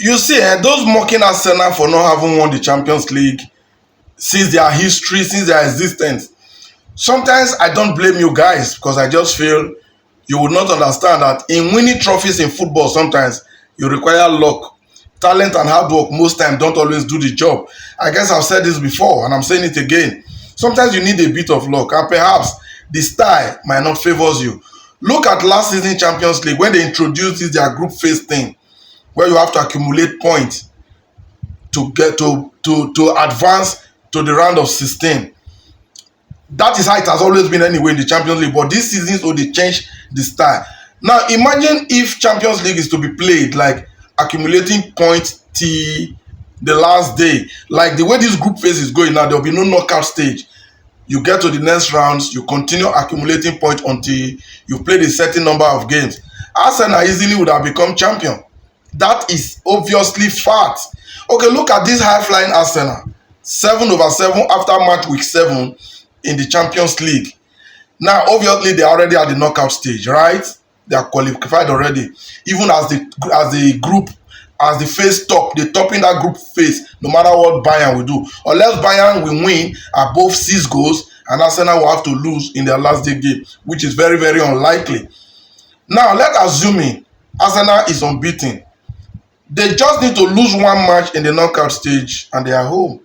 You see, those mocking Arsenal for not having won the Champions League since their history, since their existence. Sometimes I don't blame you guys because I just feel you would not understand that in winning trophies in football, sometimes you require luck. Talent and hard work most times don't always do the job. I guess I've said this before and I'm saying it again. Sometimes you need a bit of luck and perhaps the style might not favors you. Look at last season Champions League when they introduced this their group phase thing where you have to accumulate points to get to advance to the round of 16. That is how it has always been anyway in the Champions League, but this season so they change the style. Now imagine if Champions League is to be played like accumulating points till the last day. Like the way this group phase is going now, there will be no knockout stage. You get to the next rounds, you continue accumulating points until you played a certain number of games. Arsenal easily would have become champion. That is obviously fact. Okay, look at this high-flying Arsenal. 7/7 after match week 7 in the Champions League. Now, obviously, they are already at the knockout stage, right? They are qualified already. Even as the group, as the phase top, they top in that group phase, no matter what Bayern will do. Unless Bayern will win above 6 goals, and Arsenal will have to lose in their last day game, which is very, very unlikely. Now, let's assume Arsenal is unbeaten. They just need to lose one match in the knockout stage and they are home.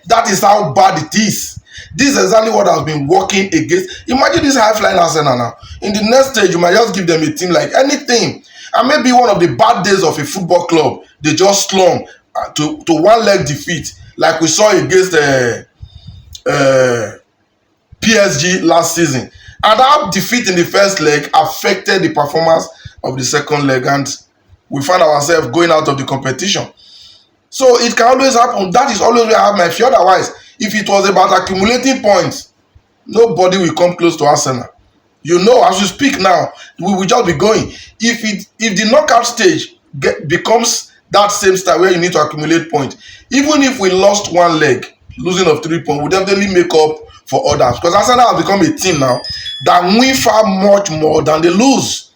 That is how bad it is. This is exactly what has been working against. Imagine this high-flying Arsenal now. In the next stage, you might just give them a team like anything. And maybe one of the bad days of a football club, they just slump to one-leg defeat, like we saw against PSG last season. And that defeat in the first leg affected the performance of the second leg, and we find ourselves going out of the competition. So it can always happen. That is always where I have my fear. Otherwise, if it was about accumulating points, nobody will come close to Arsenal. You know, as we speak now, we will just be going. If the knockout stage becomes that same style where you need to accumulate points, even if we lost one leg, losing of 3 points, we definitely make up for others. Because Arsenal has become a team now that win far much more than they lose.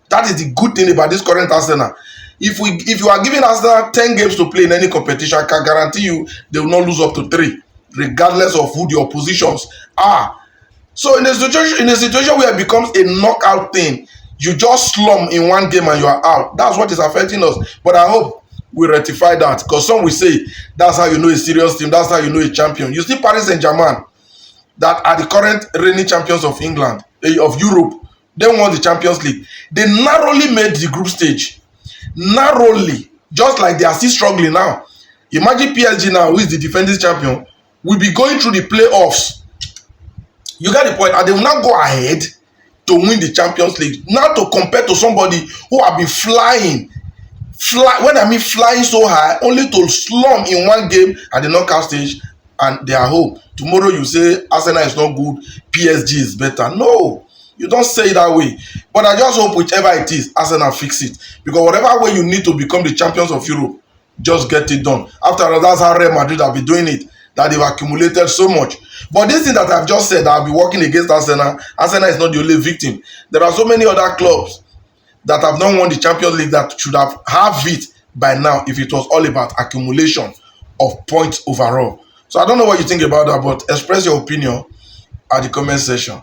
That is the good thing about this current Arsenal. If you are giving Arsenal 10 games to play in any competition, I can guarantee you they will not lose up to 3, regardless of who the oppositions are. So in a situation where it becomes a knockout thing, you just slump in one game and you are out. That's what is affecting us. But I hope we rectify that, because some will say that's how you know a serious team, that's how you know a champion. You see Paris Saint-Germain, that are the current reigning champions of England, of Europe. They won the Champions League. They narrowly made the group stage. Narrowly. Just like they are still struggling now. Imagine PSG now, who is the defending champion, will be going through the playoffs. You get the point? And they will not go ahead to win the Champions League. Now to compare to somebody who have been flying. When I mean flying so high, only to slump in one game at the knockout stage and they are home. Tomorrow you say Arsenal is not good, PSG is better. No. You don't say it that way. But I just hope whichever it is, Arsenal fix it. Because whatever way you need to become the champions of Europe, just get it done. After all, that's how Real Madrid have been doing it. That they've accumulated so much. But this thing that I've just said, that I'll be working against Arsenal, Arsenal is not the only victim. There are so many other clubs that have not won the Champions League that should have it by now if it was all about accumulation of points overall. So I don't know what you think about that, but express your opinion at the comment section.